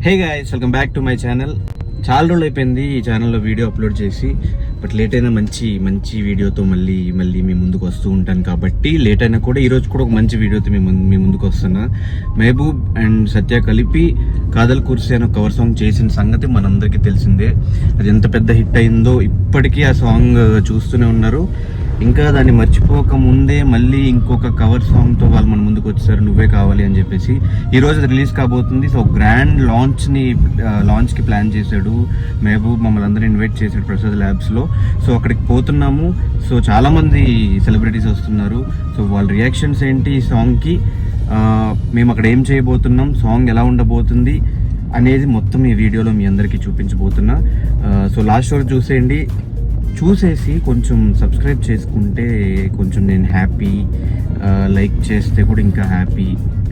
Hey guys, welcome back to my channel. చాలా రోజులు అయిపోయింది ఈ ఛానల్లో వీడియో అప్లోడ్ చేసి. బట్ లేట్ అయినా మంచి వీడియోతో మళ్ళీ మీ ముందుకు వస్తూ ఉంటాను. కాబట్టి లేట్ అయినా కూడా ఈరోజు కూడా ఒక మంచి వీడియోతో మీ ముందుకు వస్తున్నా. మెహబూబ్ అండ్ సత్య కలిపి కాదల్ కుర్సీ అని కవర్ సాంగ్ చేసిన సంగతి మనందరికీ తెలిసిందే. అది ఎంత పెద్ద హిట్ అయిందో ఇప్పటికీ ఆ సాంగ్ చూస్తూనే ఉన్నారు. ఇంకా దాన్ని మర్చిపోక ముందే మళ్ళీ ఇంకొక కవర్ సాంగ్తో వాళ్ళు మన ముందుకు వచ్చారు, నువ్వే కావాలి అని చెప్పేసి. ఈరోజు అది రిలీజ్ కాబోతుంది. సో గ్రాండ్ లాంచ్కి ప్లాన్ చేశాడు మెహబూబ్. మమ్మల్ని అందరూ ఇన్వైట్ చేశాడు ప్రసాద్ ల్యాబ్స్లో. సో అక్కడికి పోతున్నాము. సో చాలామంది సెలబ్రిటీస్ వస్తున్నారు. సో వాళ్ళ రియాక్షన్స్ ఏంటి ఈ సాంగ్కి, మేము అక్కడ ఏం చేయబోతున్నాం, సాంగ్ ఎలా ఉండబోతుంది అనేది మొత్తం ఈ వీడియోలో మీ అందరికీ చూపించబోతున్నా. సో లాస్ట్ వరకు చూసేసి కొంచెం సబ్స్క్రైబ్ చేసుకుంటే కొంచెం నేను హ్యాపీ. లైక్ చేస్తే కూడా ఇంకా హ్యాపీ,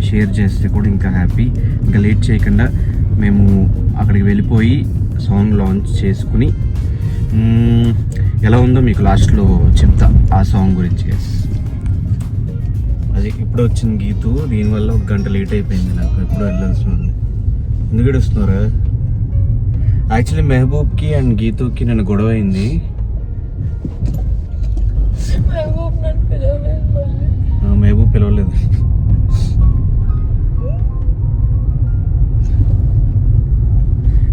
షేర్ చేస్తే కూడా ఇంకా హ్యాపీ. ఇంకా లేట్ చేయకుండా మేము అక్కడికి వెళ్ళిపోయి సాంగ్ లాంచ్ చేసుకుని ఎలా ఉందో మీకు లాస్ట్లో చెప్తా ఆ సాంగ్ గురించి. అది ఇప్పుడు వచ్చిన గీతు, దీనివల్ల 1 గంట లేట్ అయిపోయింది నాకు. ఎప్పుడు వెళ్ళాల్సింది. ఎందుకు ఏడుస్తున్నారా? యాక్చువల్లీ మెహబూబ్కి అండ్ గీతుకి నేను గొడవ అయింది. మెహబూబ్ పిలవలేదు.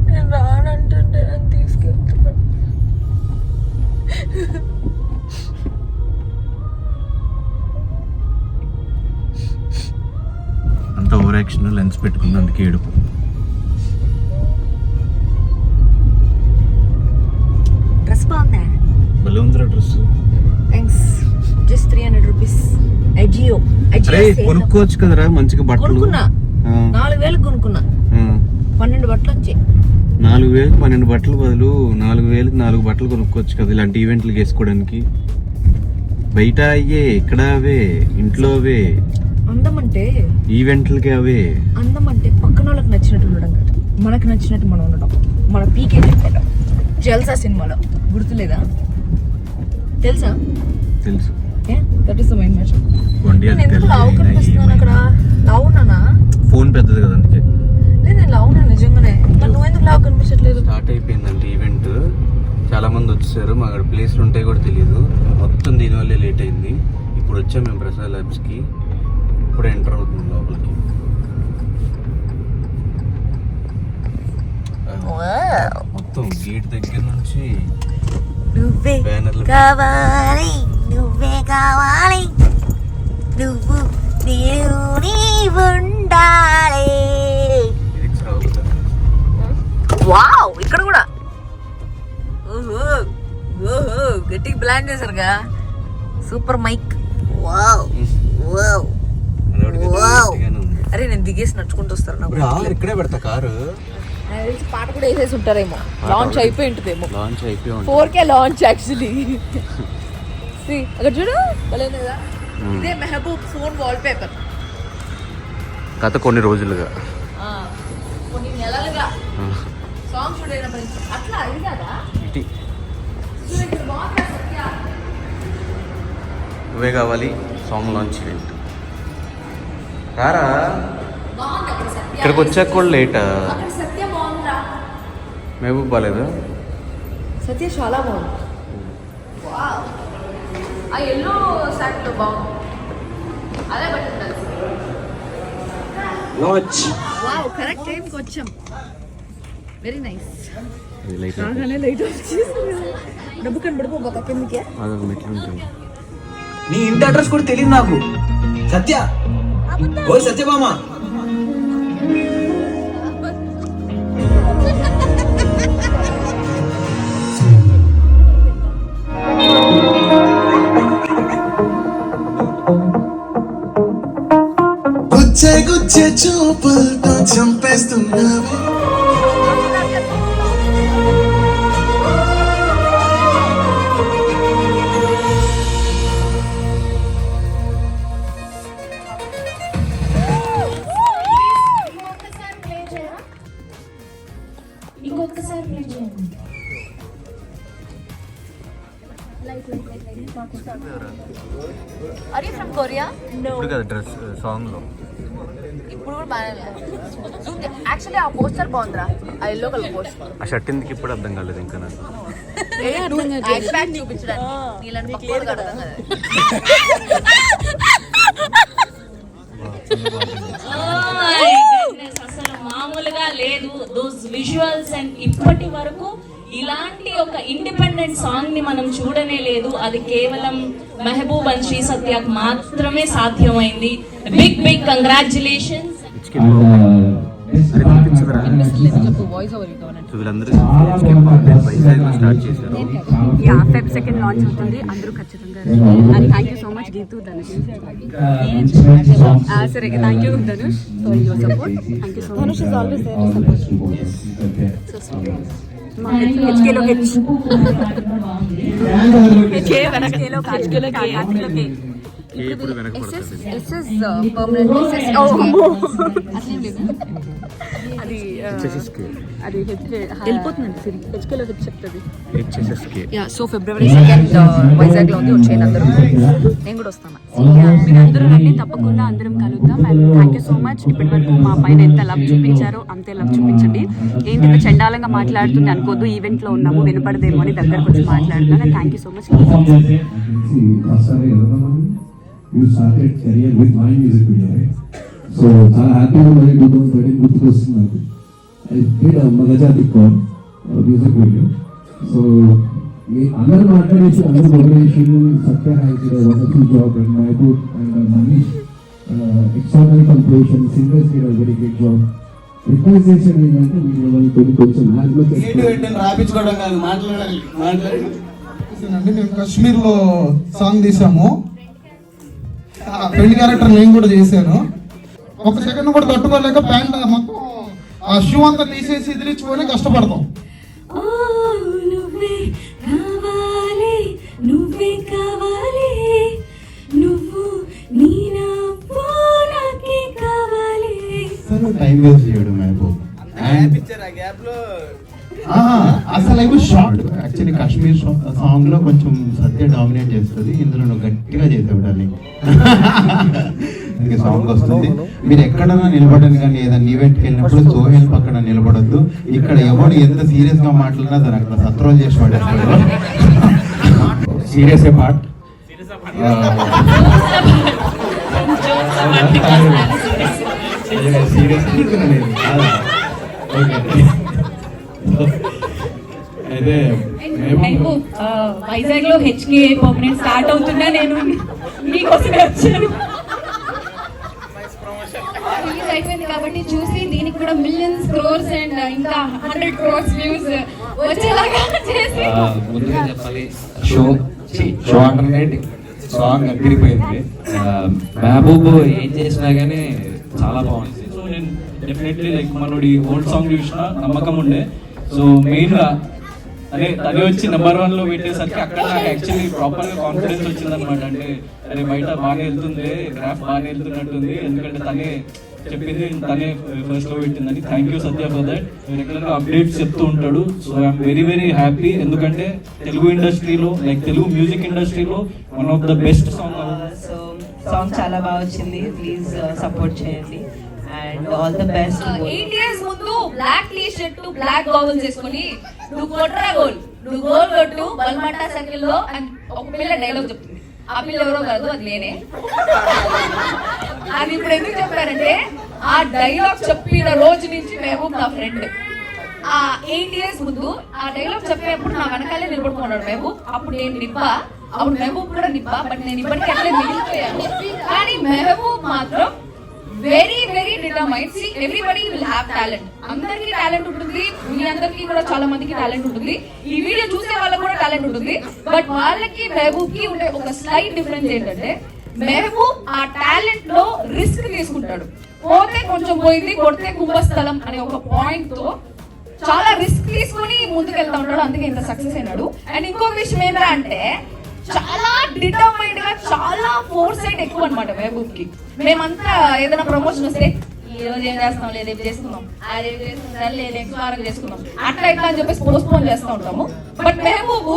నేను రానంటుంటే నన్ను తీసుకెళ్తున్నా. అంత ఓవర్ యాక్షన్, లెన్స్ పెట్టుకుంది, అందుకే ఏడుపు. డ్రెస్ బాగుందా? భలే ఉందిరా dress. Thanks. Just 300 rupees. Ajio కొనుక్కోవచ్చు కదరా మంచిగా బట్టలు. కొనుక్కున్నా, 4000 కొనుక్కున్నా. 12 బట్టలు వచ్చాయి. 4000 12 బట్టలు బదులు 4000 4 బట్టలు కొనుక్కోవచ్చు కదా ఇలాంటి ఈవెంట్లకు వేసుకోవడానికి. బయట అయ్యే, ఇక్కడ అవే, ఇంట్లో అవే. అందం అంటే ఈవెంట్లకి అవే. అందం అంటే పక్కన వాళ్ళకి నచ్చినట్టు ఉండడం కాదు, మనకు నచ్చినట్టు మనం ఉండడం. మన పీకే చెప్పడం జల్సా సినిమాలో గుర్తులేదా? తెలుసా? తెలుసు. ఫోన్ పెద్దది కదా అందుకే. లేదు నేను లావు ఉన్నాను నిజంగానే. నువ్వు ఎందుకు లావు కనిపించట్లేదు? స్టార్ట్ అయిపోయిందంటే ఈవెంట్, చాలా మంది వచ్చేసారు. మా అక్కడ ప్లేస్లు ఉంటాయి కూడా తెలియదు. మొత్తం దీనివల్లే లేట్ అయింది. ఇప్పుడు వచ్చాం మేము ప్రసాద్ ల్యాబ్స్కి. ఇప్పుడు ఎంటర్ అవుతుంది లోపలికి. మొత్తం గేట్ దగ్గర నుంచి నువ్వే కావాలి, నువ్వే కావాలి, నువ్వు నేను ఉండాలి. వావ్, ఇక్కడ కూడా ఓహో ఓహో గట్టిగా ప్లాన్ చేశారుగా. Super mike. Wow wow wow. అరే నేను దిగేసి నడుచుకుంటూ వస్తారు. నాకు ఇక్కడే పెడతా కారు. పాట కూడా వేసేసి ఉంటారేమో. లాంచ్ అయిపోయి ఉంటుందేమో. లాంచ్ అయిపోయి 4K లాంచ్ యాక్చువల్లీ. అక్కడ చూడు కదా, ఇదే మెహబూబ్ ఫోన్ వాల్ పేపర్. గత కొన్ని రోజులుగా, కొన్ని నెలలుగా సాంగ్ షూట్ అయినప్పుడు అట్లా ఇది కదా. నువ్వే కావాలి సాంగ్ లాంచ్ ఈవెంట్. రారా, ఇక్కడికి వచ్చాక కూడా లేటా? మెహబూబ్ బాగాలేదా? సత్య చాలా బాగుంది. ఆ ఎల్లో షర్ట్లో బాగుంది. అదే బట్టి వావ్, కరెక్ట్ టైంకి వచ్చాం. Very nice. లైట్ డబ్బు కనబడిపోతా కిందకే. నీ ఇంటి అడ్రస్ కూడా తెలియదు నాకు. సత్య, ఓ సత్యభామ. గుచ్చే చూపులతో చంపేస్తున్నావే. ఇంకొకసారి ప్లే చేయండి. Are you from Korea? No. ఇప్పుడు కదా డ్రెస్ సాంగ్లో ఇప్పుడు కూడా బాగానే యాక్చువల్లీ ఆ పోస్టర్ బాగుందిరా, ఆ ఎల్లో కలర్ పోస్టర్. ఆ షర్ట్ ఎందుకు ఇప్పుడు అర్థం కాలేదు ఇంకా నాకు. చూపించడానికి నీలాంటి పక్కోడు కడతాం కదా. అసలు మామూలుగా లేదు దోస్ విజువల్స్. అండ్ ఇప్పటి వరకు ఇలాంటి ఒక ఇండిపెండెంట్ సాంగ్ ని మనం చూడనే లేదు. అది కేవలం మెహబూబ్ అండ్ శ్రీ సత్యకు మాత్రమే సాధ్యమైంది. Big big congratulations. స్టార్ట్ చేశారు. Feb 2 లాంచ్ అవుతుంది, అందరూ ఖచ్చితంగా and thank you so much Geethu, Dhanush. సరే, thank you Dhanush for your support. Thank you so much. Dhanush is always there to support. మా హెచ్కేలో ఇప్పుడు వెనకపడుతుంది. అది వెళ్ళిపోతుందండి సిరి, హెచ్కేలో చెప్తుంది. సో February 2 వైజాగ్లో ఉంది, వచ్చేయండి అందరూ. నేను కూడా వస్తాను. మీరు అందరూ రండి, తప్పకుండా అందరం కలుద్దాం. And thank you so much. ఇప్పటి వరకు మా పైన ఎంత లవ్ చూపించారో అంతే లవ్ చూపించండి. ఏంటి ఇంత చండాలంగా మాట్లాడుతుంది అనుకోద్దు, ఈవెంట్లో ఉన్నాము వినపడదేమో అని దగ్గరకు వచ్చి మాట్లాడుతున్నాను. Thank you so much. You started career with my music video, right? So చాలా హ్యాపీగా మరి 2013 గుర్తుకొస్తుంది నాకు. I did a Magajati Kor music video. So మీ అందరూ మాట్లాడేసి అందరూ మొదలేసి సత్య has a wonderful job and Mehboob and Manish extraordinary composition, singers did a very great job. Request చేసేది ఏంటంటే మీరు కొంచెం రాపించుకోవడం కాదు, మాట్లాడాలి. మేము కాశ్మీర్లో సాంగ్ తీసాము. ఫ్రెండ్ క్యారెక్టర్ నేను కూడా చేశాను. ఒక సెకండ్ కూడా తట్టుకోలేక ప్యాంట్ మొత్తం ఆ షూ అంతా తీసేసి ఇదిలించుకొని కష్టపడతాం. నువ్వే కావాలి, నువ్వే కావాలి, నువ్వు నీ నవ్వు నాకే కావాలి. టైం వేస్ట్ చేయడం Mehboob. అసలు అవి షార్ట్ యాక్చువల్లీ కాశ్మీర్ సాంగ్ లో కొంచెం సత్య డామినేట్ చేస్తుంది, ఇందులో నువ్వు గట్టిగా చేసావు డార్లింగ్. సాంగ్ వస్తుంది. మీరు ఎక్కడైనా నిలబడని కానీ ఏదైనా ఈవెంట్కి వెళ్ళినప్పుడు సోహెల్ పక్కన నిలబడద్దు. ఇక్కడ ఎవరు ఎంత సీరియస్ గా మాట్లాడినా దాన్ని అక్కడ సత్రం చేసి పడేస్తాడు. సీరియస్ పార్ట్ అయితే వైజాగ్ లో హెచ్కే పర్మనెంట్ స్టార్ట్ అవుతున్నా నేను మీకోసమే వచ్చాను. రిలీజ్ అయిపోయింది కాబట్టి చూసి దీనికి కూడా మిలియన్స్ క్రోర్స్ అండ్ ఇంకా 100 crores వ్యూస్ వచ్చేలాగా చేసి ముందుగా చెప్పాలి, షో అంటర్నేట్ సాంగ్ అగ్గిరిపోయింది. మెహబూబ్ ఏం చేసినా కానీ చాలా బాగుంది. సో నేను డెఫినెట్లీ లైక్ మనోడి ఓల్డ్ సాంగ్ చూసిన నమ్మకం ఉండే. సో మెయిన్గా అదే తనే వచ్చి నెంబర్ 1 లో పెట్టేసరికి అక్కడ నాకు యాక్చువల్లీ ప్రాపర్గా కాన్ఫిడెన్స్ వచ్చిందనమాట. అంటే అరే బయట బాగానే వెళ్తుంది, గ్రాఫ్ బాగానే వెళ్తున్నట్టుంది, ఎందుకంటే తనే చెప్పింది, తనే ఫస్ట్ లో పెట్టిందని. Thank you Satya for that. రెగ్యులర్గా అప్డేట్స్ చెప్తూ ఉంటాడు. So I'm very very happy, ఎందుకంటే తెలుగు ఇండస్ట్రీలో లైక్ తెలుగు మ్యూజిక్ ఇండస్ట్రీలో one of the best song. So song చాలా బాగా వచ్చింది, ప్లీజ్ సపోర్ట్ చేయండి and all the best. 8 years ముందు black T shirt black goggles వేసుకొని నువ్వు కొట్టరా గోల్, నువ్వు గోల్ కొట్టు బల్మాటా సర్కిల్ లో అని ఒక పిల్ల డైలాగ్ చెప్తుంది. ఆ పిల్ల ఎవరో కాదు, అది నేనే. అది ఇప్పుడు ఎందుకు చెప్పారంటే ఆ డైలాగ్ చెప్పిన రోజు నుంచి మెహబూబ్ నా ఫ్రెండ్. ఆ 8 years ముందు ఆ డైలాగ్ చెప్పేప్పుడు నా వెనకాలే నిలబడుకున్నాడు మెహబూబ్. అప్పుడు నేను నిబ్బా, అప్పుడు మెహబూబ్ కూడా నిబ్బా, బట్ నేను ఇప్పటికీ అట్లే మిగిలిపోయాను. కానీ మెహబూబ్ మాత్రం very very determined. See everybody will have talent. అందరికీ టాలెంట్ ఉంటుంది, మీ అందరికీ కూడా చాలా మందికి టాలెంట్ ఉంటుంది, ఈ వీడియో చూసే వాళ్ళకి కూడా టాలెంట్ ఉంటుంది. బట్ వాళ్ళకి మెహబూబ్ కి ఉండే ఒక స్లైట్ డిఫరెన్స్ ఏంటంటే మెహబూబ్ ఆ టాలెంట్ లో రిస్క్ తీసుకుంటాడు. పోతే కొంచెం పోయింది, కొడితే కుంభస్థలం అనే ఒక పాయింట్ తో చాలా రిస్క్ తీసుకుని ముందుకు వెళ్తా ఉంటాడు, అందుకే ఇంత సక్సెస్ అయినాడు. అండ్ ఇంకొక విషయం ఏంటంటే అంటే చాలా డిటర్మైన్డ్ గా, చాలా ఫోర్స్ సైట్ ఎక్కువ అనమాట మెహబూబ్ కి. మేమంతా ఏదైనా ప్రమోషన్ వస్తే ఈ రోజు ఏం చేస్తాం, లేదు రేపు చేసుకుందాం, అది చేసుకుంటాం, లేదు నెక్స్ట్ వారం చేసుకుందాం, అట్లా ఇట్లా అని చెప్పేసి పోస్ట్పోన్ చేస్తూ ఉంటాము. బట్ మెహబూబ్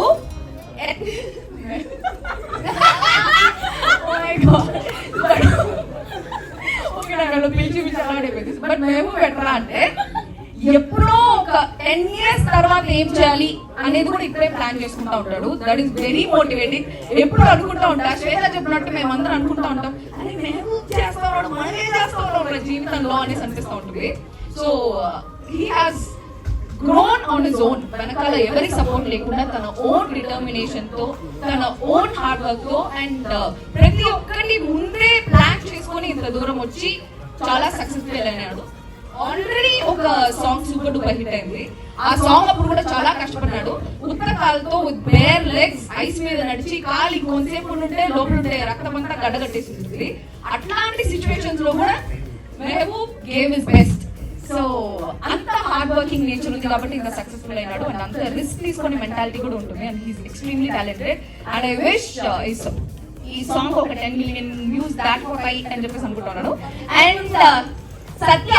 నగర్లో పిలిచి అలాడైపోయింది. బట్ మేము ఎట్లా అంటే ఎప్పుడో ఒక 10 years తర్వాత ఏం చేయాలి అనేది కూడా ఇప్పుడే ప్లాన్ చేసుకుంటా ఉంటాడు. That is very motivating. ఎప్పుడు అనుకుంటా ఉంటా, శ్వేత చెప్పినట్టు మేము అందరం అనుకుంటా ఉంటాం, అని మేము చేస్తా ఉన్నాడు, మనమే చేస్తా ఉన్నాం జీవితంలో అనేసి అనిపిస్తూ ఉంటుంది. So he has grown on his own. వెనకాల ఎవరి సపోర్ట్ లేకుండా తన ఓన్ డిటర్మినేషన్ తో, తన ఓన్ హార్డ్ వర్క్ తో అండ్ ప్రతి ఒక్కటి ముందే ప్లాన్ చేసుకొని ఇంత దూరం వచ్చి చాలా సక్సెస్ఫుల్ అయినాడు. ఆల్రెడీ ఒక సాంగ్ సూపర్ డూపర్ హిట్ అయింది. ఆ సాంగ్ అప్పుడు కూడా చాలా కష్టపడ్డాడు. ఉత్త కాలుతో విత్ బేర్ లెగ్స్ ఐస్ మీద నడిచి కాలు కొంతసేపు ఉంటే లోపల ఉంటే రక్తం అంతా గడ్డగట్టేసి ఉంటుంది. అట్లాంటి సిచ్యువేషన్స్ లో కూడా Mehboob gave his best. So అంత హార్డ్ వర్కింగ్ నేచర్ ఉంది కాబట్టి ఇంకా సక్సెస్ఫుల్ అయినాడు. అండ్ అంత రిస్క్ తీసుకునే మెంటాలిటీ కూడా ఉంటుంది. And he's extremely talented. And I wish ఈ సాంగ్ ఒక 10 million వ్యూస్ దాటిపోతాయి అని చెప్పేసి అనుకుంటున్నాను. And Satya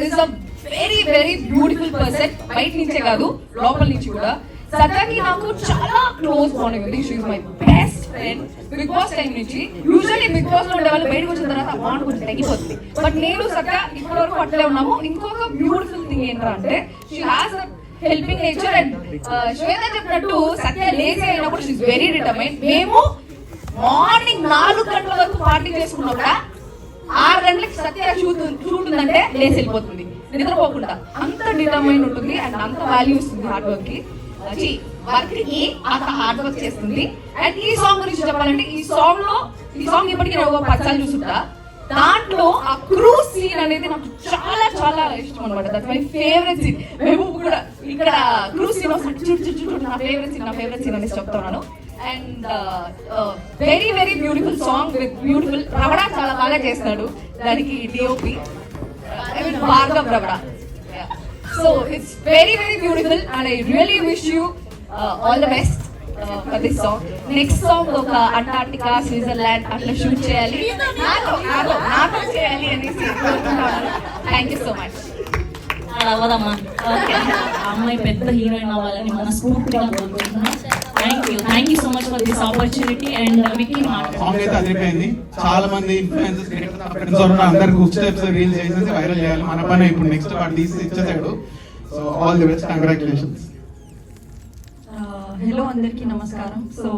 is a very very beautiful person. బయట నుంచే కాదు లోపల నుంచి కూడా. సత్యకి నాకు చాలా క్లోజ్ బాండింగ్ ఉంది. She is my best friend. Bigg Boss time నుంచి యూజువల్లీ బిగ్ బాస్ లో ఉండే వాళ్ళు బయటకు వచ్చిన తర్వాత ఆ బాండ్ కొంచెం తగ్గిపోతుంది. బట్ నేను సత్య ఇప్పటి వరకు అట్లే ఉన్నాము. ఇంకొక బ్యూటిఫుల్ థింగ్ ఏంటంటే she has a helping nature. And Shweta చెప్పినట్టు సత్య లేజీ అయినప్పుడు షీ ఇస్ వెరీ డిటర్మైన్డ్. మేము మార్నింగ్ 4 గంటల వరకు పార్టీ చేసుకున్నప్పుడు 6 గంటలకు సత్య షూట్ ఉందంటే లేచి వెళ్ళిపోతుంది నిద్రపోకుండా. అంత డిటర్మైన్ ఉంటుంది అండ్ అంత వాల్యూ ఇస్తుంది హార్డ్ వర్క్ కి. వర్క్ కి అంత హార్డ్ వర్క్ చేస్తుంది. అండ్ ఈ సాంగ్ గురించి చెప్పాలంటే ఈ సాంగ్ ఇప్పటికీ నేను 10 సార్లు చూసుంటా. దాంట్లో ఆ క్రూజ్ సీన్ అనేది నాకు చాలా చాలా ఇష్టం అనమాట. That's my favourite scene. మేము కూడా ఇక్కడ క్రూజ్ సీన్ నా ఫేవరెట్ సీన్ అనేసి చెప్తున్నాను. And very very beautiful song with beautiful Ravana చాలా బాగా చేస్తాడు. దానికి DOP Bhargav Ravana. So it's very very beautiful and I really wish you all the best for this song. Next song ఒక అంటార్టికా స్విట్జర్లాండ్ అట్లా shoot చేయాలి, నాతో చేయాలి అనేసి కోరుకుంటున్నాను. Thank you so much. అవ్వదమ్మా, అమ్మాయి పెద్ద హీరోయిన్ అవ్వాలని మనస్ఫూర్తిగా కోరుకుంటున్నాను. Thank you so much for this opportunity. And Vicky song అయితే అదిరిపోయింది. చాలా మంది ఇన్ఫ్లుయెన్సర్స్ అందరికి స్టెప్స్ రీల్స్ చేసేసి వైరల్ చేయాలి. మన పని ఇప్పుడు నెక్స్ట్ వాడు తీసి ఇచ్చేసాడు. So all the best, congratulations. Hello అందరికీ నమస్కారం. సో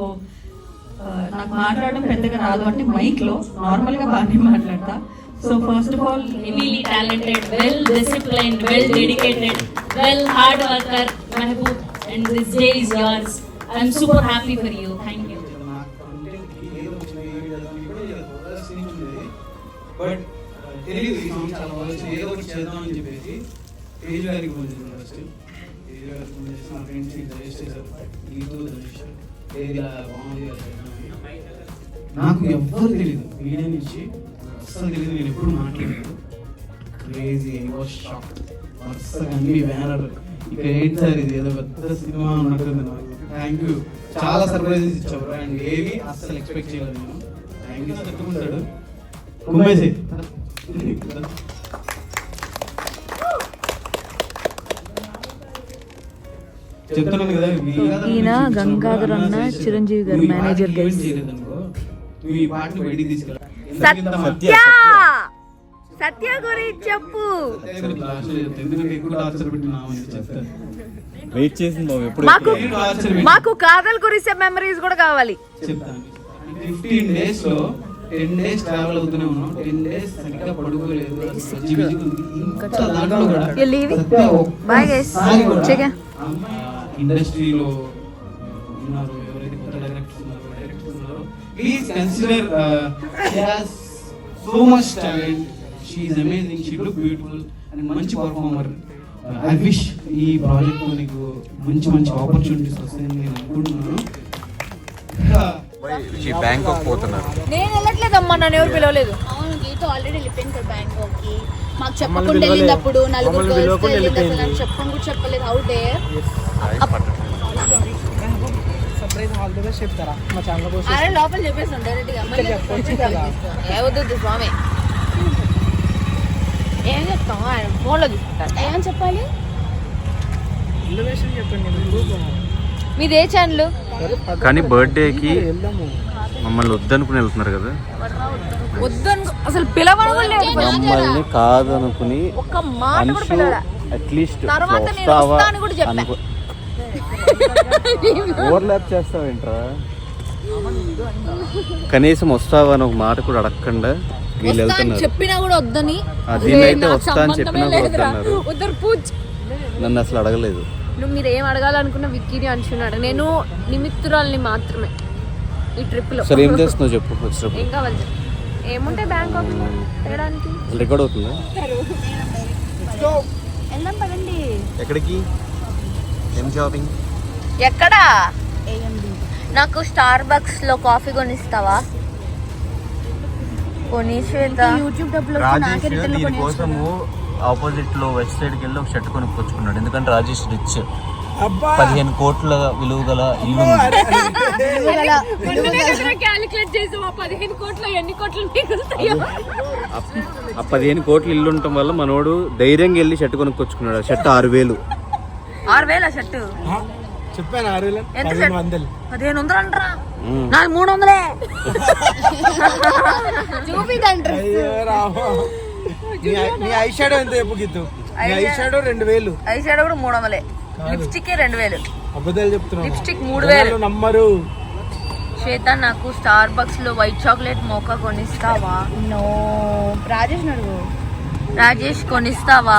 నాకు మాట్లాడడం పెద్దగా రాదు, అంటే మైక్లో నార్మల్గా బాగానే మాట్లాడతా. So first of all, really talented, well disciplined, well dedicated, well hard worker, Mehboob, and this day is yours. I'm super happy for you. Thank you. But తెలియదు ఈ సాంగ్ చాలా బాగా ఏదో ఒకటి చేద్దామని చెప్పేసి తేజ్ గారికి ఫోన్ చేశాను. ఫస్ట్ తేజ్ గారికి ఫోన్ చేసి నా ఫ్రెండ్స్ సజెస్ట్ చేశారు, నీతో ధనుష్ ఏది బాగుంది నాకు ఎవ్వరు తెలియదు. మీడియా నుంచి అస్సలు తెలియదు, నేను ఎప్పుడు మాట్లాడలేదు. Crazy was shock. వరుసగా అన్ని బ్యానర్ ఇక ఏంటి సార్ ఇది ఏదో పెద్ద సినిమా ఉన్నట్టుంది నాకు. థ్యాంక్ యూ, చాలా సర్ప్రైజెస్ ఇచ్చారు. అండ్ ఏవి అస్సలు ఎక్స్పెక్ట్ చేయలేదు నేను. Thank you sir. చెప్పుకుంటాడు కుమ్మేసి చెప్తున్నాను కదా. ఈయన గంగాధర్ అన్న చిరంజీవి గారు మేనేజర్ గైస్. నువ్వు ఈ పాటను బయటికి తీసుకెళ్ళి సత్య గురించి చెప్పు. ఎందుకంటే ఎక్కువ టార్చర్ పెట్టినామని చెప్తాను. వెయిట్ చేసింది మాకు కాదల్ గురించి మెమరీస్ కూడా కావాలి. చెప్తాను. 15 days లో 10 days ట్రావెల్ అవుతూనే ఉన్నాం. 10 days సరిగ్గా పడుకోలేదు. దాంట్లో కూడా ఇండస్ట్రీలో ఉన్నారు ఎవరైతే కొత్త డైరెక్టర్స్ ఉన్నారో please consider she has so much talent. She is amazing, she look beautiful and మంచి పర్ఫార్మర్. ఐ విష్ ఈ ప్రాజెక్ట్ నీకు మంచి మంచి ఆపర్చునిటీస్ వస్తాయని నేను అనుకుంటున్నాను. బ్యాంకాక్ పోతున్నారు. నేను వెళ్ళట్లేదమ్మా, నన్ను ఎవరు పిలవలేదు. అవును, గీత ఆల్రెడీ వెళ్ళిపోయింది సార్ బ్యాంకాక్ కి. మాకు చెప్పకుండా వెళ్ళినప్పుడు నలుగురు గర్ల్స్ తో వెళ్ళింది. అసలు నాకు చెప్పని కూడా చెప్పలేదు. హౌ డే అరే లోపల చెప్పేస్తాను డైరెక్ట్ గా. ఏవద్దు స్వామి, ఏం చెప్తాం ఫోన్లో చూసుకుంటారు. ఏమని చెప్పాలి? మీది ఏ ఛానల్? కానీ బర్త్డేకి మమ్మల్ని వద్దనుకుని వెళ్తున్నారు కదా. వద్దను అసలు పిలవడం కూడా లేదు. మమ్మల్ని కాదనుకుని ఒక్క మాట కూడా పిలవడా. అట్లీస్ట్ తర్వాత నేను వస్తాను కూడా చెప్పా. ఓవర్లాప్ చేస్తావేంట్రా? కనీసం వస్తావా అని ఒక మాట కూడా అడగకుండా వీళ్ళు వెళ్తున్నారు. చెప్పినా కూడా వద్దని. దీన్నైతే వస్తా అని చెప్పినా కూడా వద్దన్నారు. ఉద్దరు పూజ్ నన్ను అసలు అడగలేదు. నువ్వు మీరు ఏం అడగాలనుకున్న విక్కీని అంటున్నాడు. నేను నిమిత్తురాల్ని మాత్రమే ఈ ట్రిప్ లో. సరే ఏం చేస్తున్నావు చెప్పు వచ్చినప్పుడు. ఏం కావాలి చెప్పు. ఏముంటే బ్యాంకాక్ చేయడానికి. రికార్డ్ అవుతుందా? వెళ్దాం పదండి. ఎక్కడికి? ఏం షాపింగ్? ఎక్కడా? నాకు స్టార్ బక్స్ లో కాఫీ కొనిస్తావా? కొనిశ్వేత యూట్యూబ్ డబ్బులు దీనికోసము ఆపోజిట్ లో వెస్ట్ సైడ్ కి వెళ్ళి ఒక షర్ట్ కొనుక్కొచ్చుకున్నాడు. ఎందుకంటే రాజేష్ రిచ్ 15 కోట్ల విలువ గల ఇల్లు. క్యాలిక్యులేట్ చేసావా 15 కోట్లు ఎన్ని కోట్లు? ఆ 15 కోట్ల ఇల్లు ఉండటం వల్ల మనోడు ధైర్యంగా వెళ్ళి షర్ట్ కొనుక్కొచ్చుకున్నాడు. షర్ట్ 6,000. 6,000 షర్టు చెప్పాను 6,000 1500 అంటారా? నాకు 300. చూపిదంటారు. నీ ఐ షాడో ఎంత చెప్పు Geethu? Eye shadow 2,000. Eye shadow కూడా 300. లిప్స్టిక్ 2,000. అబద్ధాలు చెప్తున్నావు. లిప్స్టిక్ 3,000. నమ్మరు. శ్వేత నాకు స్టార్ బక్స్ లో వైట్ చాక్లెట్ మోకా కొనిస్తావా? నో. రాజేష్ నడుగు. రాజేష్ కొనిస్తావా?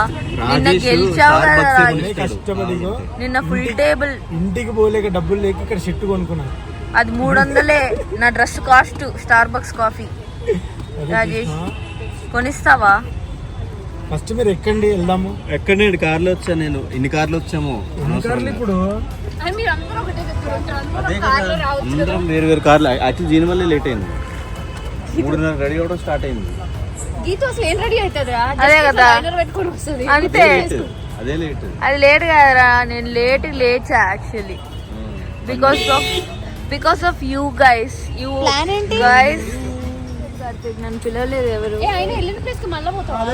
నిన్న గెలిచావు కదా రాజేష్. కష్టపడిగో నిన్న ఫుల్ టేబుల్. ఇంటికి పోలేక డబ్బులు లేక ఇక్కడ షర్ట్ కొనుక్కున్నా. అది 300. నా dress cost Starbucks coffee. Rajesh కొనిస్తావా? ఫస్ట్ మీరు ఎక్కండి వెళ్దాము. ఎక్కడి కార్లో వచ్చా నేను. ఇన్ని కార్లు వచ్చాము. ఇప్పుడు అందరం వేరు వేరు కార్లు. యాక్చువల్లీ దీని వల్లే లేట్ అయింది. 3:30 రెడీ అవ్వడం స్టార్ట్ అయింది. అదే కదా అంతే. అదే లేట్. అది లేట్ కదరా. నేను లేట్ లేచా actually because of you guys. You guys నన్ను పిలవలేదు ఎవరు.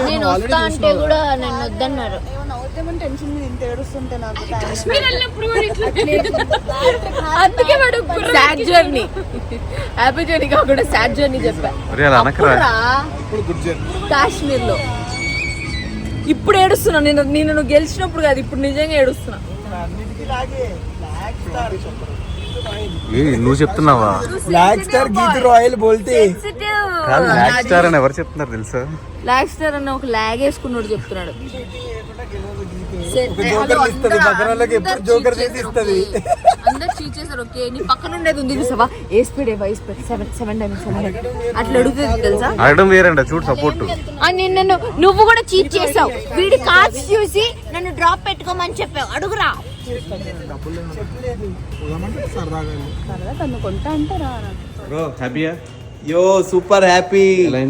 నేను వస్తా అంటే కూడా నన్ను వద్దన్నారు. సాడ్ జర్నీ, హ్యాపీ జర్నీ కాకుండా సాడ్ జర్నీ చెప్పా. కాశ్మీర్ లో ఇప్పుడు ఏడుస్తున్నా. నేను నువ్వు గెలిచినప్పుడు కాదు, ఇప్పుడు నిజంగా ఏడుస్తున్నా. నువ్వు చెప్తున్నావా? బ్లాక్ స్టార్ గీతు రాయల్ బోల్తే బ్లాక్ స్టార్ అని ఎవరు చెప్తున్నారు తెలుసా? బ్లాక్ స్టార్ అన్న ఒక లాగ్ వేసుకున్నాడు చెప్తున్నాడు. అందరు చీట్ చేస్తారు. ఓకే నీ పక్కన ఉండేది ఉంది చూసావా? ఏ స్పీడ్ 7 టైమ్స్ అట్లా అడుగుతుంది తెలుసా? అడగడం వేరండి. చూడు సపోర్ట్. నిన్ను నువ్వు కూడా చీట్ చేసావు. వీడి కార్డ్స్ చూసి నన్ను డ్రాప్ పెట్టుకోమని చెప్పావు. అడుగురా. బ్రో హ్యాపీయా? యో super happy.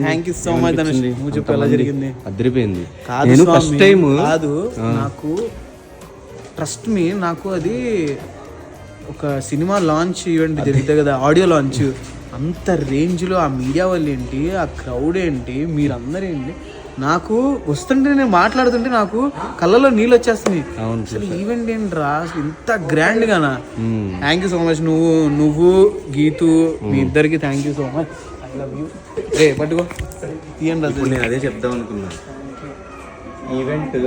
Thank you so much Dhanush. నువ్వు చెప్పు ఎలా జరిగింది? అదిరిపోయింది. నేను ఫస్ట్ టైం కాదు నాకు ట్రస్ట్ మీ. నాకు అది ఒక సినిమా లాంచ్ ఈవెంట్ జరుగుతుంది కదా, ఆడియో లాంచ్. అంత రేంజ్లో ఆ మీడియా వాళ్ళు ఏంటి, ఆ క్రౌడ్ ఏంటి, మీరందరూ ఏంటి, నాకు వస్తుంటే నేను మాట్లాడుతుంటే నాకు కళ్ళలో నీళ్ళు వచ్చేస్తున్నాయి. అసలు ఈవెంట్ ఏంట్రా ఇంత గ్రాండ్ గానా. Thank you so much. నువ్వు గీతు మీ ఇద్దరికి thank you so much. I love you. రే పట్టుకో తీయండి. ఇప్పుడు నేను అదే చెప్దాం అనుకున్నా. Event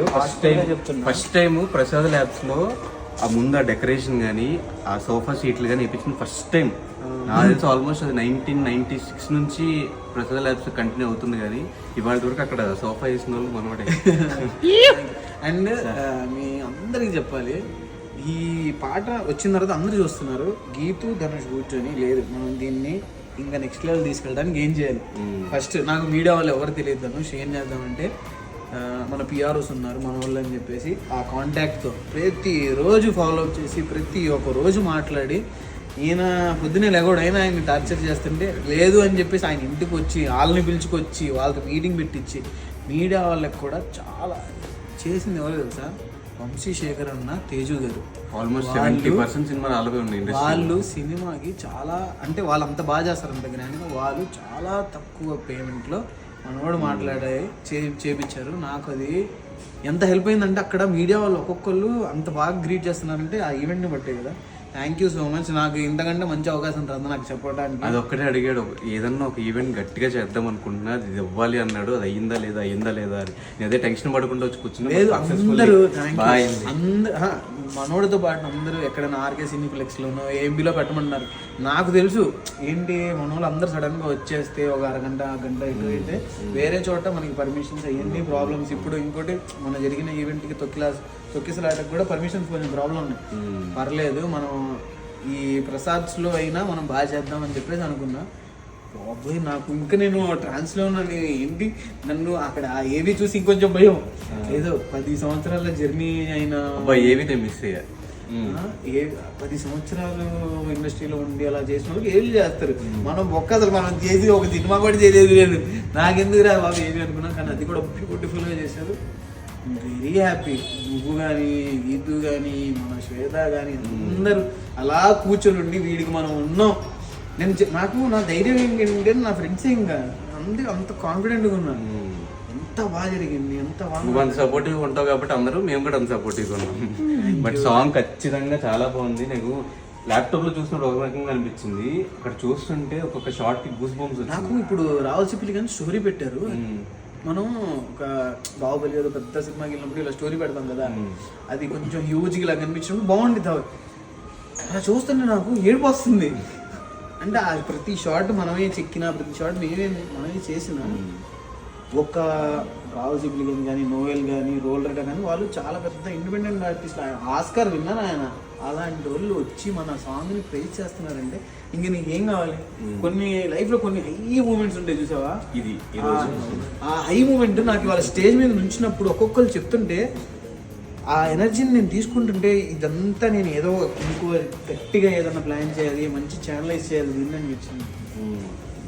first time Prasad labs లో ఆ ముందు ఆ డెకరేషన్ కానీ ఆ సోఫా సీట్లు కానీ వేయించింది ఫస్ట్ టైం. నాకు తెలిసి ఆల్మోస్ట్ అది 1996 నుంచి ప్రసాద్ ల్యాబ్స్ కంటిన్యూ అవుతుంది. కానీ ఇవాళ వరకు అక్కడ సోఫా వేసిన వాళ్ళు మనవాడే. అండ్ మీ అందరికి చెప్పాలి, ఈ పాట వచ్చిన తర్వాత అందరూ చూస్తున్నారు. గీతు ధనుష్ కూర్చొని లేదు మనం దీన్ని ఇంకా నెక్స్ట్ లెవెల్ తీసుకెళ్ళడానికి ఏం చేయాలి. ఫస్ట్ నాకు మీడియా వాళ్ళు ఎవరు తెలియదు ధనుష్. ఏం చేద్దామంటే మన పిఆర్ఓస్ ఉన్నారు మన వాళ్ళు అని చెప్పేసి ఆ కాంటాక్ట్తో ప్రతిరోజు ఫాలో అప్ చేసి ప్రతి ఒక్క రోజు మాట్లాడి ఈయన పొద్దునే లేకూడదు అయినా ఆయన్ని టార్చర్ చేస్తుంటే లేదు అని చెప్పేసి ఆయన ఇంటికి వచ్చి వాళ్ళని పిలుచుకొచ్చి వాళ్ళతో మీటింగ్ పెట్టించి మీడియా వాళ్ళకి కూడా చాలా చేసింది. ఎవరు తెలుసా? వంశీశేఖర్ అన్న, తేజు గారు. ఆల్మోస్ట్ 70% సినిమా అలాగే ఉన్నాయి. వాళ్ళు సినిమాకి చాలా అంటే వాళ్ళు అంత బాగా చేస్తారంట గ్రాండ్గా. వాళ్ళు చాలా తక్కువ పేమెంట్లో మనవాడు మాట్లాడే చేపించారు. నాకు అది ఎంత హెల్ప్ అయిందంటే అక్కడ మీడియా వాళ్ళు ఒక్కొక్కళ్ళు అంత బాగా గ్రీట్ చేస్తున్నారంటే ఆ ఈవెంట్ని బట్టే కదా. Thank you so much. నాకు ఇంతకంటే మంచి అవకాశం రాదు నాకు చెప్పడానికి. అది ఒక్కటే అడిగాడు, ఏదన్నా ఒక ఈవెంట్ గట్టిగా చేద్దాం అనుకుంటున్నా, అది ఇవ్వాలి అన్నాడు. అది అయ్యిందా లేదా అని నేను అదే టెన్షన్ పడుకుంటూ వచ్చి కూర్చున్నా. లేదు అందరూ అందరూ మనోడితో పాటు అందరూ ఎక్కడైనా ఆర్కే సినీప్లెక్స్లోనో ఏఎంబీలో పెట్టమన్నారు. నాకు తెలుసు ఏంటి మనోళ్ళు అందరూ సడన్గా వచ్చేస్తే ఒక అరగంట గంట ఇటు అయితే వేరే చోట మనకి పర్మిషన్స్ అవన్నీ ప్రాబ్లమ్స్. ఇప్పుడు ఇంకోటి మన జరిగిన ఈవెంట్కి తొక్కిసలాటకు కూడా పర్మిషన్స్ కొంచెం ప్రాబ్లం ఉన్నాయి. పర్లేదు మనం ఈ ప్రసాద్స్లో అయినా మనం బాగా చేద్దామని చెప్పేసి అనుకున్నా. బాబోయ్ నాకు ఇంకా నేను ట్రాన్స్లో ఉన్నాను. ఏంటి నన్ను అక్కడ ఏవి చూసి ఇంకొంచెం భయం. ఏదో 10 సంవత్సరాల జర్నీ అయినా ఏవి మిస్ అయ్యా. 10 సంవత్సరాలు ఇండస్ట్రీలో ఉండి అలా చేసిన వాళ్ళకి ఏవి చేస్తారు. మనం అసలు మనం చేసి ఒక సినిమా కూడా చేయలేదు. లేదు నాకెందుకు రా బాబు ఏవి అనుకున్నాను. కానీ అది కూడా బ్యూటిఫుల్గా చేశారు. Very happy. నువ్వు కానీ గీతు కానీ మన శ్వేత కానీ అందరూ అలా కూర్చొని ఉండి వీడికి మనం ఉన్నాం. నాకు నా ధైర్యం ఏంటంటే నా ఫ్రెండ్స్ ఇంకా అంత కాన్ఫిడెంట్గా ఉన్నాను. ఎంత బాగా జరిగింది, ఎంత బాగా అంత సపోర్టివ్గా ఉంటావు కాబట్టి అందరూ మేము కూడా అంత సపోర్టివ్గా ఉన్నాం. బట్ సాంగ్ ఖచ్చితంగా చాలా బాగుంది. నాకు ల్యాప్టాప్లో చూసినప్పుడు ఒక రకంగా అనిపించింది, అక్కడ చూస్తుంటే ఒక్కొక్క షార్ట్కి గూస్ బంప్స్. నాకు ఇప్పుడు రావాల్సి పిల్లి కానీ స్టోరీ పెట్టారు. మనం ఒక బాహుబలి ఏదో పెద్ద సినిమాకి వెళ్ళినప్పుడు ఇలా స్టోరీ పెడతాం కదా, అది కొంచెం హ్యూజ్గా ఇలా కనిపించినప్పుడు బాగుంటుంది. అలా చూస్తుంటే నాకు ఏడుపు వస్తుంది. అంటే ఆ ప్రతి షాట్ మనమే చెక్కిన, ప్రతి షాట్ మనమే చేసిన. ఒక రావు సిబ్లిగన్ కానీ, నోవెల్ కానీ, రోల్ రైడర్ కానీ వాళ్ళు చాలా పెద్ద ఇండిపెండెంట్ ఆర్టిస్ట్. ఆస్కార్ విన్నారు ఆయన. అలాంటి వాళ్ళు వచ్చి మన సాంగ్ని ప్రైజ్ చేస్తున్నారంటే ఇంక నీకేం కావాలి? కొన్ని లైఫ్లో కొన్ని హై మూమెంట్స్ ఉంటాయి చూసావా, ఇది ఆ హై మూమెంట్ నాకు వాళ్ళ స్టేజ్ మీద నుంచినప్పుడు ఒక్కొక్కరు చెప్తుంటే ఆ ఎనర్జీని నేను తీసుకుంటుంటే ఇదంతా నేను ఏదో ఇంకో గట్టిగా ఏదన్నా ప్లాన్ చేయాలి, మంచి ఛానలైజ్ చేయాలి దీన్ని వచ్చింది.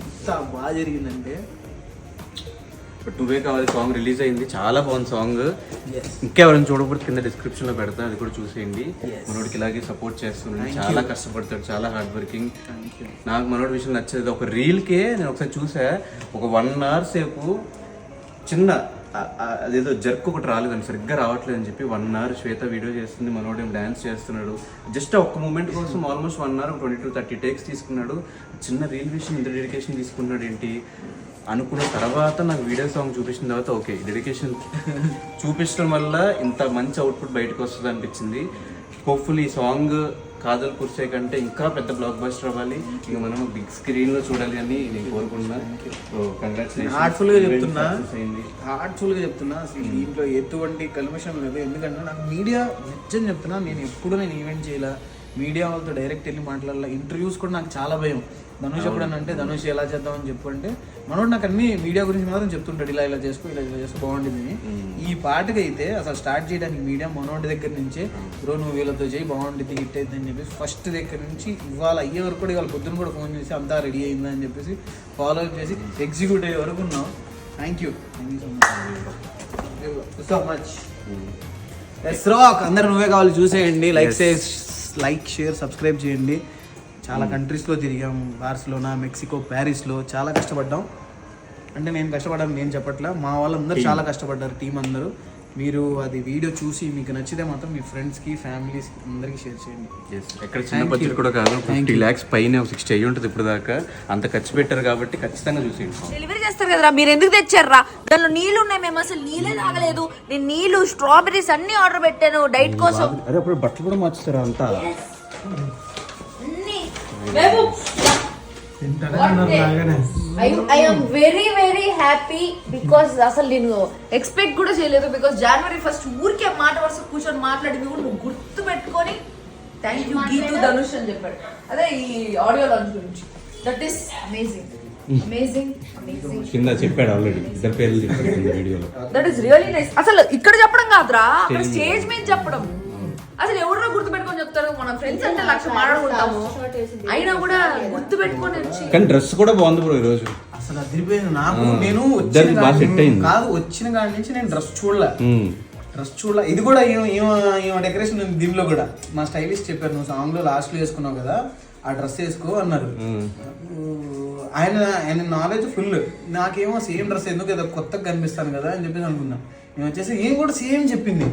ఎంత బాగా జరిగిందంటే. నువ్వే కావాలి సాంగ్ రిలీజ్ అయింది, చాలా బాగుంది సాంగ్. ఇంకెవరైనా చూడకపోతే కింద డిస్క్రిప్షన్లో పెడతా, అది కూడా చూసేయండి. మనోడికి ఇలాగే సపోర్ట్ చేస్తున్నాడు, చాలా కష్టపడతాడు, చాలా హార్డ్ వర్కింగ్. నాకు మనోడి విషయం నచ్చేది ఒక రీల్కే నేను ఒకసారి చూసా, ఒక 1 hour సేపు చిన్న అదేదో జర్క్ ఒకటి రాలేదని, సరిగ్గా రావట్లేదు అని చెప్పి 1 hour శ్వేత వీడియో చేస్తుంది, మనోడు డ్యాన్స్ చేస్తున్నాడు. జస్ట్ ఒక్క మూమెంట్ కోసం ఆల్మోస్ట్ 1 hour 20-30 takes తీసుకున్నాడు. చిన్న రీల్ విషయం ఇంత డెడికేషన్ తీసుకున్నాడు ఏంటి అనుకున్న తర్వాత నాకు వీడియో సాంగ్ చూపించిన తర్వాత ఓకే డెడికేషన్ చూపించడం వల్ల ఇంత మంచి అవుట్పుట్ బయటకు వస్తుంది అనిపించింది. హోప్ఫుల్లీ ఈ సాంగ్ కాజల్ కుర్సే కంటే ఇంకా పెద్ద బ్లాక్ బస్టర్ అవ్వాలి, ఇక మనం బిగ్ స్క్రీన్లో చూడాలి అని నేను కోరుకుంటున్నాను. హార్ట్ఫుల్గా చెప్తున్నా అసలు దీంట్లో ఎటువంటి కల్మషం లేదు. ఎందుకంటే నాకు మీడియా నిజం చెప్తున్నా, నేను ఈవెంట్ చేయాల, మీడియా వాళ్ళతో డైరెక్ట్ వెళ్ళి మాట్లాడాల. ఇంటర్వ్యూస్ కూడా నాకు చాలా భయం. ధనుష్ ఎప్పుడనంటే ధనుష్ ఎలా చేద్దామని చెప్పంటే మనోడు నాకు అన్ని మీడియా గురించి మాత్రం చెప్తుంటాడు, ఇలా చేసుకో బాగుంటుంది. ఈ పాటకైతే అసలు స్టార్ట్ చేయడానికి మీడియా మనోడి దగ్గర నుంచే బ్రో నువ్వు వీళ్ళతో చేయి బాగుంటుంది, హిట్ అవుతుంది అని చెప్పేసి ఫస్ట్ దగ్గర నుంచి ఇవాళ అయ్యే వరకు కూడా ఇవాళ పొద్దున్న కూడా ఫోన్ చేసి అంతా రెడీ అయిందా అని చెప్పేసి ఫాలో అప్ చేసి ఎగ్జిక్యూట్ అయ్యే వరకు ఉన్నాం. Thank you so much. ఎస్ రాక్ అందరు నువ్వే కావాలి చూసేయండి, లైక్ షేర్ సబ్స్క్రైబ్ చేయండి. చాలా కంట్రీస్లో తిరిగాం, బార్సిలోనా, మెక్సికో, ప్యారిస్లో చాలా కష్టపడ్డాం. అంటే నేను కష్టపడ్డాను నేను చెప్పట్లా, మా వాళ్ళందరూ చాలా కష్టపడ్డారు, టీం అందరూ. మీరు అది వీడియో చూసి మీకు నచ్చితే మాత్రం మీ ఫ్రెండ్స్కి ఫ్యామిలీస్కి అందరికీ షేర్ చేయండి. ఎక్కడ చిన్న బడ్జెట్ కూడా కాదు, 50 lakhs పైన 60 అయ్యి ఉంటుంది ఇప్పుడు దాకా. అంత ఖర్చు పెట్టారు కాబట్టి ఖచ్చితంగా చూసేయండి. డెలివరీ చేస్తారు కదరా, మీరు ఎందుకు తెచ్చారా? దానిలో నీళ్ళు ఉన్నాయి, మేము అసలు నీళ్ళే తాగలేదు. నేను నీళ్ళు స్ట్రాబెర్రీస్ అన్ని ఆర్డర్ పెట్టాను డైట్ కోసం. అదే అప్పుడు బట్టలు కూడా మార్చుతారా అంతా? I am very very happy because అసలు నేను ఎక్స్పెక్ట్ కూడా చేయలేదు. బికాస్ January 1st ఊరికే మాట వరుస కూర్చొని మాట్లాడింది కూడా నువ్వు గుర్తు పెట్టుకొని థ్యాంక్ యూ గీతు ధనుష్ అని చెప్పాడు. అదే ఈ ఆడియో లాంచ్ గురించి. దట్ ఈస్ అమేజింగ్ కింద చెప్పాడు ఆల్రెడీ, ఇద్దరు పేర్లు చెప్పాడు వీడియోలో. That is really nice. అసలు ఇక్కడ చెప్పడం కాదురా, అక్కడ స్టేజ్ మీద చెప్పడం. అసలు ఎవరో గుర్తు పెట్టుకొని చెప్తారు, మన ఫ్రెండ్స్ అంటే 100 మాట్లాడుకుంటాము, అయినా కూడా గుర్తు పెట్టుకొని వచ్చి. కానీ డ్రెస్ కూడా బాగుంది బ్రో ఈరోజు, అసలు అదిరిపోయింది. నాకు నేను కాదు వచ్చిన కాడి నుంచి నేను డ్రెస్ చూడలే. ఇది కూడా డెకరేషన్ దీనిలో కూడా మా స్టైలిస్ట్ చెప్పారు, నువ్వు సాంగ్ లో లాస్ట్ లో వేసుకున్నావు కదా ఆ డ్రెస్ వేసుకో అన్నారు. ఆయన నాలెడ్జ్ ఫుల్. నాకేమో సేమ్ డ్రెస్ ఎందుకు ఏదో కొత్తగా కనిపిస్తాను కదా అని చెప్పేసి అనుకున్నా. నేను వచ్చేసి ఏం కూడా సేమ్ చెప్పింది,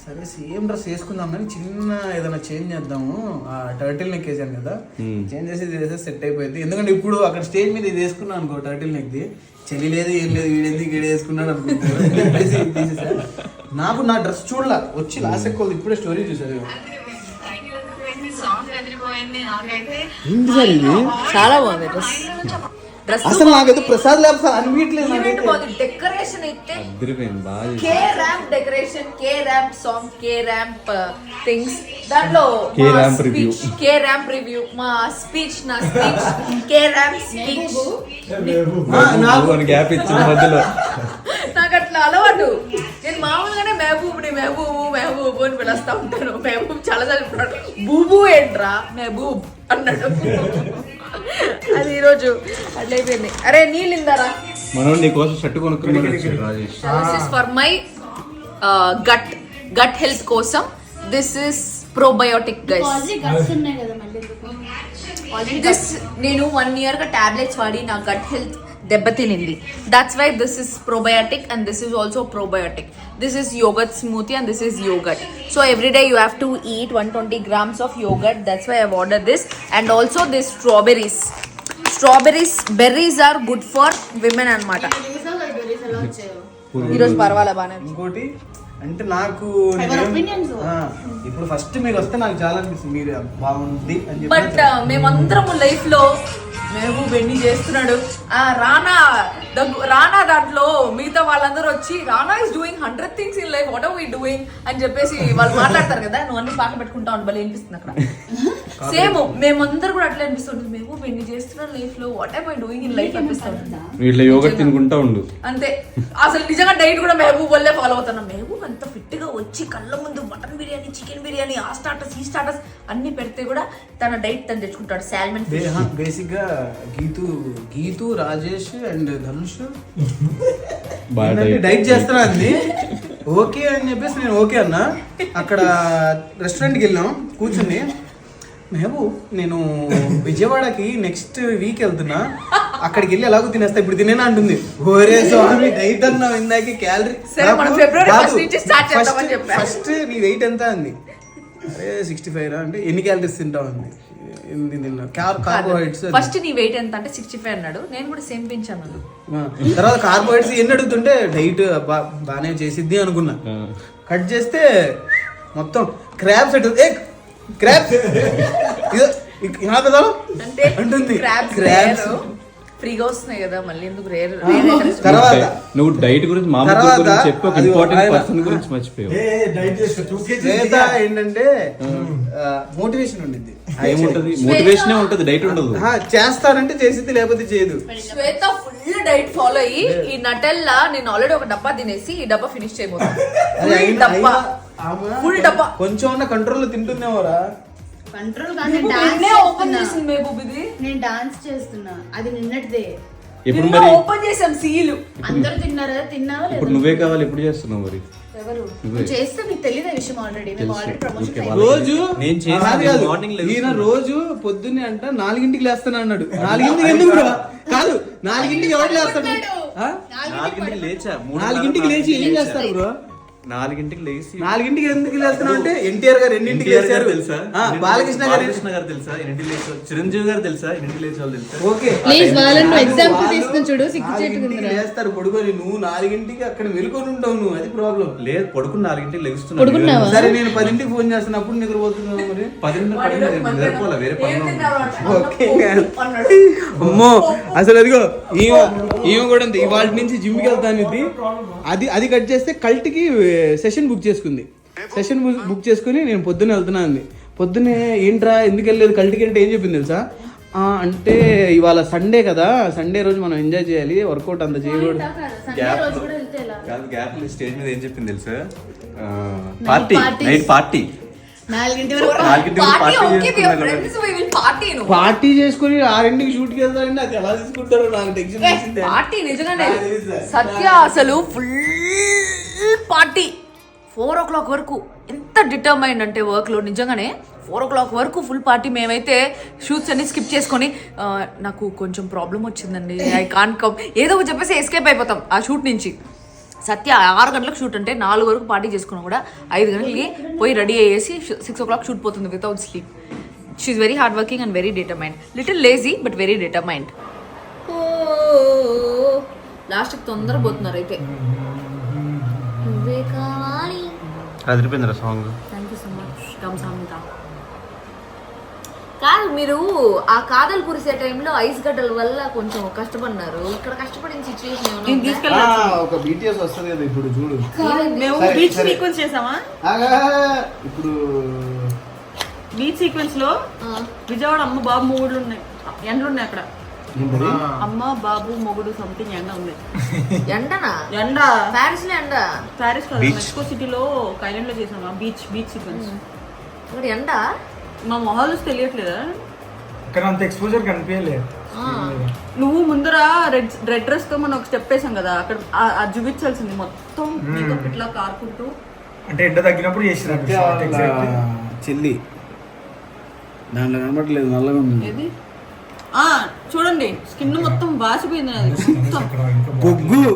సరే సేమ్ డ్రెస్ వేసుకుందాం కానీ చిన్న ఏదైనా చేంజ్ చేద్దాము. ఆ టర్టిల్ నెక్ వేసాను కదా, చేంజ్ చేసి ఇది వేస్తే సెట్ అయిపోయింది. ఎందుకంటే ఇప్పుడు అక్కడ స్టేజ్ మీద ఇది వేసుకున్నాను అనుకో, టర్టిల్ నెక్ది చలి లేదు ఏం లేదు, వీడేంది గీడ వేసుకున్నాడు అనుకుంటారు. తీసేసా. నాకు నా డ్రెస్ చూడలా, వచ్చి లాస్ట్ ఎక్కువ ఇప్పుడే స్టోరీ చూసారు. ఏంటి సార్ ఇది? చాలా బాగుంది డ్రెస్. అసలు నాకైతే ప్రసాద్ ల్యాబ్స్ అనిపించలేదు. డెకరేషన్ అయితే బాగా K Ramp decoration, K Ramp song, K Ramp things. దాంట్లో K Ramp review, K Ramp review, మా స్పీచ్, నా speech, K Ramp speech. Gap ఇచ్చిన మధ్యలో నాకు అట్లా అలవాటు. నేను మామూలుగానే మహబూబ్ మహబూబ్ అని పిలుస్తా ఉంటాను. మహబూబ్ చాలా సార్లు బూబు ఏంట్రా మహబూబ్ అన్నాడు. అది ఈరోజు అట్లా అయిపోయింది. అరే నీళ్ళు ఇందారా, మనం నీకోసం షర్ట్ కొనుక్కున్నాను Rajesh. This is for my gut health కోసం. This is probiotic guys. This నేను 1 year గా టాబ్లెట్స్ వాడి నా గట్ హెల్త్ దెబ్బతినింది. That's why this is probiotic and this is also probiotic. This is yogurt smoothie and this is yogurt. So every day you have to eat 120 grams of yogurt. That's why I've ordered this. And also this strawberries. Berries are good for women అన్నమాట. ఈరోజు పర్వాలే బానే. ఇంకోటి అంటే నాకు ఇప్పుడు first మీరు వస్తే నాకు చాలా అనిపిస్తుంది, మీరు బాగుంది అని చెప్పి. బట్ మేమందరం లైఫ్ లో మహబూబ్ ఎన్ని చేస్తున్నాడు. రానా దాంట్లో మిగతా వాళ్ళందరూ వచ్చి Rana is doing 100 things in life, what are we doing అని చెప్పేసి వాళ్ళు మాట్లాడతారు కదా. నువ్వు అన్ని పాట పెట్టుకుంటా ఉండి భలే అనిపిస్తుంది అక్కడ. సేమ్ మేమందరూ కూడా అట్లా అనిపిస్తుంది. మహబూబ్ ఎన్ని చేస్తున్నాడు లైఫ్ లో, what are we doing in life అనిపిస్తుంది. వీళ్ళ యోగట్ తినుకుంటా ఉండు అంతే. అసలు నిజంగా డైట్ కూడా మహబూబ్ వల్లే ఫాలో అవుతున్నాం. మహబూబ్ అంత ఫిట్ గా వచ్చి కళ్ళ ముందు మటన్ బిర్యానీ, చికెన్ బిర్యానీ, ఆ స్టార్టర్స్ ఈ స్టార్టర్స్ అన్ని పెడితే కూడా తన డైట్ తను తెచ్చుకుంటాడు. సాల్మన్ బేసిక్ గా గీతు రాజేష్ అండ్ ధనుష్ డైట్ చేస్తారా అండి. ఓకే అని చెప్పేసి నేను ఓకే అన్నా. అక్కడ రెస్టారెంట్కి వెళ్ళాం, కూర్చుని మహబూబ్ నేను విజయవాడకి నెక్స్ట్ వీక్ వెళ్తున్నా, అక్కడికి వెళ్ళి ఎలాగో తినేస్తా, ఇప్పుడు తినేనా అంటుంది. ఓరే స్వామి డైట్ అన్నావు ఇందాక, క్యాలరీ ఫస్ట్ నీ వెయిట్ ఎంత అంది. అరే 65 రా అంటే ఎన్ని క్యాలరీస్ తింటావు అంది. కార్బోహైడ్రేట్స్ ఫస్ట్ నీ వెయిట్ ఎంత అంటే 65 అన్నాడు. నేను కూడా సేమ్ పెంచాను. తర్వాత కార్బోహైడ్రేట్స్ ఎన్ని అడుగుతుంటే డైట్ బాగానే చేసిద్ది అనుకున్నా. కట్ చేస్తే మొత్తం క్రాబ్స్ క్రాబ్స్ అంటుంది. క్రాబ్స్ ఫ్రీగా వస్తున్నాయి కదా, మళ్ళీ ఎందుకు రేర్. తర్వాత నువ్వు డైట్ గురించి చెప్పి ఒక ఇంపార్టెంట్ పర్సన్ గురించి మర్చిపోయావు. ఏంటంటే మోటివేషన్ ఉండింది. ఏముంటది? మోటివేషన్ ఉంటది, డైట్ ఉండదు. చేస్తానంటే చేసింది, లేకపోతే చేయదు. శ్వేత ఫుల్ డైట్ ఫాలో అయ్యి ఈ నటెల్లా నేను ఆల్రెడీ ఒక డబ్బా తినేసి ఈ డబ్బా ఫినిష్ చేయబోతాను. ఫుల్ డబ్బా కొంచెం ఉన్న కంట్రోల్ లో తింటున్నావరా. కంట్రోల్ నేను డాన్స్ చేస్తున్నా, అది నిన్నటిదే. ఇప్పుడు మరి ఓపెన్ చేసాం సీలు. అందరూ తిన్నావా? ఇప్పుడు నువ్వే కావాలి, ఎప్పుడు చేస్తున్నావు మరి? చేస్తే మీకు తెలియదు విషయం. ఆల్రెడీ రోజు ఈయన రోజు పొద్దున్నే అంట 4ంటికి లేస్తాను అన్నాడు. 4ంటికి ఎందుకు కాదు, 4ంటికి ఎవరు లేస్తాడు? 4ంటికి లేచి ఏం చేస్తారు బ్రో? 4ంటికి లేచి 4ంటికి ఎందుకు లేస్తున్నావు అంటే ఎన్టీఆర్ గారు 2ంటికి లేచారు తెలుసా, బాలకృష్ణ గారు తెలుసా, 2ంటికి లేచారు, చిరంజీవి గారు తెలుసా, 2ంటికి లేచారు తెలుసా. ఓకే లేస్తారు పడుకొని, నువ్వు 4ంటికి అక్కడ మెలుకొని ఉంటావు. నువ్వు అది ప్రాబ్లం లేదు. పడుకుని 4ంటికి లెగుస్తున్నావు. సరే నేను 10ంటికి ఫోన్ చేస్తున్నప్పుడు నిద్రపోతున్నావు. మరి 10 వేరే పనులు. ఓకే అమ్మో అసలు అదిగో ఈమె కూడా ఉంది. ఇవాళ నుంచి జిమ్కి వెళ్తాను. అది కట్ చేస్తే కల్ట్కి సెషన్ బుక్ చేసుకుంది. సెషన్ బుక్ చేసుకుని నేను పొద్దున్నే వెళ్తున్నా అంది. పొద్దున్నే ఏంట్రా ఎందుకు వెళ్ళలేదు కల్ట్కి అంటే ఏం చెప్పింది తెలుసా? అంటే ఇవాళ సండే కదా, సండే రోజు మనం ఎంజాయ్ చేయాలి, వర్కౌట్ అంత చేయకూడదు. గ్యాప్ స్టేజ్ మీద ఏం చెప్పింది తెలుసా? పార్టీ నైట్ పార్టీ 4 పార్టీ చేసుకుని 6ంటికి షూట్కి వెళ్తారండి. అది ఎలా తీసుకుంటారో నాకు టెన్షన్. పార్టీ నిజంగానే సత్య అసలు ఫుల్ పార్టీ 4 o'clock వరకు. ఎంత డిటర్మైండ్ అంటే వర్క్ లో నిజంగానే 4 o'clock వరకు ఫుల్ పార్టీ. మేమైతే షూట్స్ అన్ని స్కిప్ చేసుకొని నాకు కొంచెం ప్రాబ్లం వచ్చిందండి, ఐ కాంట్ కమ్ ఏదో చెప్పేసి ఎస్కేప్ అయిపోతాం ఆ షూట్ నుంచి. సత్య 6 గంటలకు షూట్ అంటే 4 వరకు పార్టీ చేసుకున్నా కూడా 5 గంటలకి పోయి రెడీ అయ్యేసి 6 o'clock షూట్ పోతుంది without sleep. She's very hard working and very determined. Little lazy but very determined. లాస్ట్కి తొందర పోతున్నారు అయితే. అదిరిపోయిందిరా song. Thank you so much గమ్సామిత. కాదు మీరు ఆ కాదలు కురిసే టైంలో ఐస్ గడ్డల వల్ల కొంచెం కష్టపడినారు. ఇక్కడ కష్టపడిన సిచ్యువేషన్ ఒక BTS వస్తుంది కదా ఇప్పుడు చూడు. మేము బీచ్ సీక్వెన్స్ చేసామా? ఇప్పుడు బీచ్ సీక్వెన్స్ లో విజయవాడ అమ్మ బాబు మొగుడు ఉన్నాయి, ఎండలు ఉన్నాయి అక్కడ. అమ్మ బాబు మొగుడు సంథింగ్ ఎండ ఉంది. ఎండనా? ఎండ ప్యారిస్ లో ఎండ. ప్యారిస్ కాదు, మెక్సికో సిటీలో ఒక ఐలాండ్ లో చేసామా బీచ్ సీక్వెన్స్. ఇక్కడ ఎండ మా మొహాలు తెలియట్లేదా? ఇక్కడ అంత ఎక్స్పోజర్ కనిపించలేదు. నువ్వు ముందర రెడ్ డ్రెస్ తో మనం ఒక స్టెప్ వేసాం కదా, అక్కడ అది చూపించాల్సింది మొత్తం మేకప్ ఇట్లా కారుకుంటూ. అంటే ఎండ తగ్గినప్పుడు చేసినట్టు చెల్లి దాంట్లో కనబడలేదు, నల్లగా ఉంది. చూడండి స్కిన్ మొత్తం వాసిపోయింది,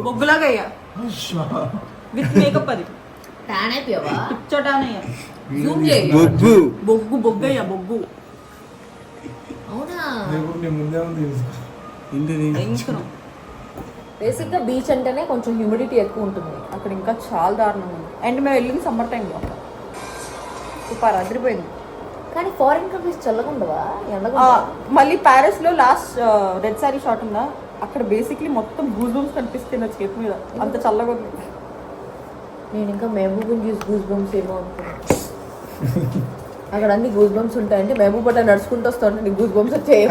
బొగ్గులాగా అయ్యా విత్ మేకప్. అది టాన్ అయిపోయావా? పిచ్చోటానయ్యా, బొగ్గయ్యా బొగ్గు. అవునా? బేసిక్ గా బీచ్ అంటేనే కొంచెం హ్యూమిడిటీ ఎక్కువ ఉంటుంది, అక్కడ ఇంకా చాలా దారుణంగా ఉంది. అండ్ మేము వెళ్ళింది సమ్మర్ టైంలో, సూపర్ అదిరిపోయింది. కానీ ఫారిన్ కంట్రీస్ చల్లగా ఉండవా? మళ్ళీ ప్యారిస్ లో లాస్ట్ రెడ్ సారీ షాట్ ఉందా, అక్కడ బేసిక్లీ మొత్తం గూస్ బంప్స్ కనిపిస్తుంది నా చేతి మీద, అంత చల్లగా ఉంది. నేను ఇంకా మహబూబ్ని చూసి గూస్ బంప్స్ ఏమో అనుకున్నాను. అక్కడ అన్ని గూస్ బంప్స్ ఉంటాయంటే మహబూబ్ పట్ల నడుచుకుంటూ వస్తా ఉంటే గూస్ బంప్స్ వచ్చాయి.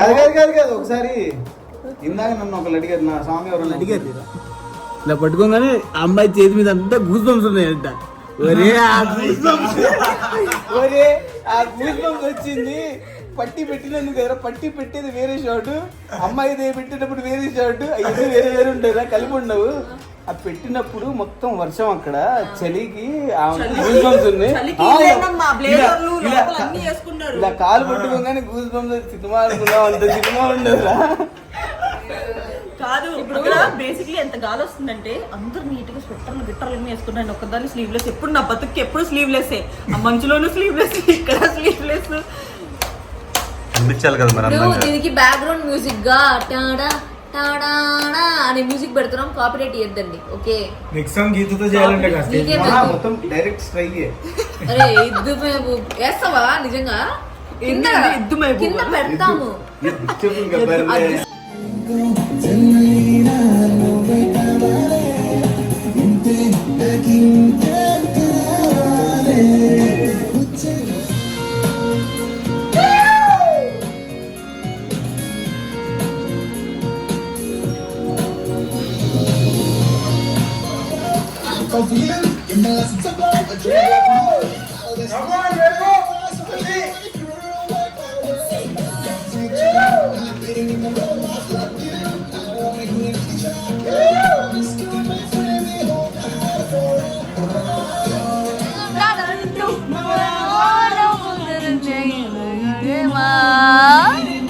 ఒకసారి ఇందాక నన్ను ఒకళ్ళు అడిగారు, నా సాంగ్ ఎవరైనా అడిగారు ఇలా పట్టుకోగానే ఆ అమ్మాయి చేతి మీద అంతా గూస్ బంప్స్ ఉన్నాయంట. ఒరే ఆ గూస్ బంప్స్ వచ్చింది, పట్టి పెట్టినందుకు కదా. పట్టి పెట్టేది వేరే షాట్, అమ్మాయిది పెట్టేటప్పుడు వేరే షాట్, అవి వేరే వేరే ఉంటాయి, కలిపి ఉండవు. అది పెట్టినప్పుడు మొత్తం వర్షం, అక్కడ చలికి గూస్ బంప్స్ ఉన్నాయి. ఇలా కాలు పట్టుకోగానే గూస్ బంప్స్. సినిమా అనుకున్నాం, అంత సినిమా ఉండదురా. కాదు ఇప్పుడు బేసిక్లీ ఎంత గాలి వస్తుందంటే అందరు నీట్ గా స్వెట్టర్లు గిట్టర్లు వేసుకున్నాను, ఒక్కదాన్ని స్లీవ్లెస్. ఎప్పుడు నా బతుక్కి ఎప్పుడు స్లీవ్లెస్, ఆ మంచులోనూ స్లీవ్లెస్, ఇక్కడ స్లీవ్లెస్. దీనికి బ్యాక్గ్రౌండ్ మ్యూజిక్ గా టాడా టాడా అనే మ్యూజిక్ పెడుతున్నాం, కాపీరైట్ ఇయ్యద్దండి. ఓకే, నెక్స్ట్ సాంగ్ గీతతో చేయాలంటే మొత్తం డైరెక్ట్ స్ట్రైక్. అరే ఇద్దు మేము వేస్తావా? నిజంగా కింద పెడతాము.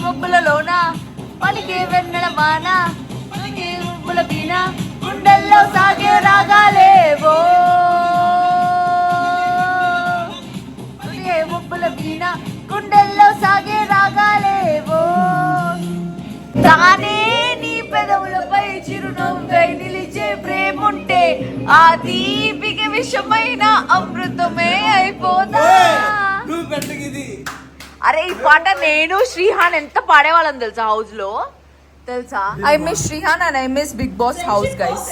మబ్బులలోన పలికే వెన్నెల వాన, పలికే మబ్బుల వీణ, గుండెల్లో సాగే రాగాలేవో. పలికే మబ్బుల వీణ, గుండెల్లో సాగే రాగాలేవో. తానే నీ పెదవులపై చిరునవ్వై నిలిచే ప్రేముంటే ఆ దీపికి విషమైన అమృతమే అయిపోతా. అరే ఈ పాట నేను శ్రీహాన్ ఎంత పాడేవాళ్ళని తెలుసా హౌస్ లో, తెలుసా? I miss Srihan and I miss Bigg Boss house guys.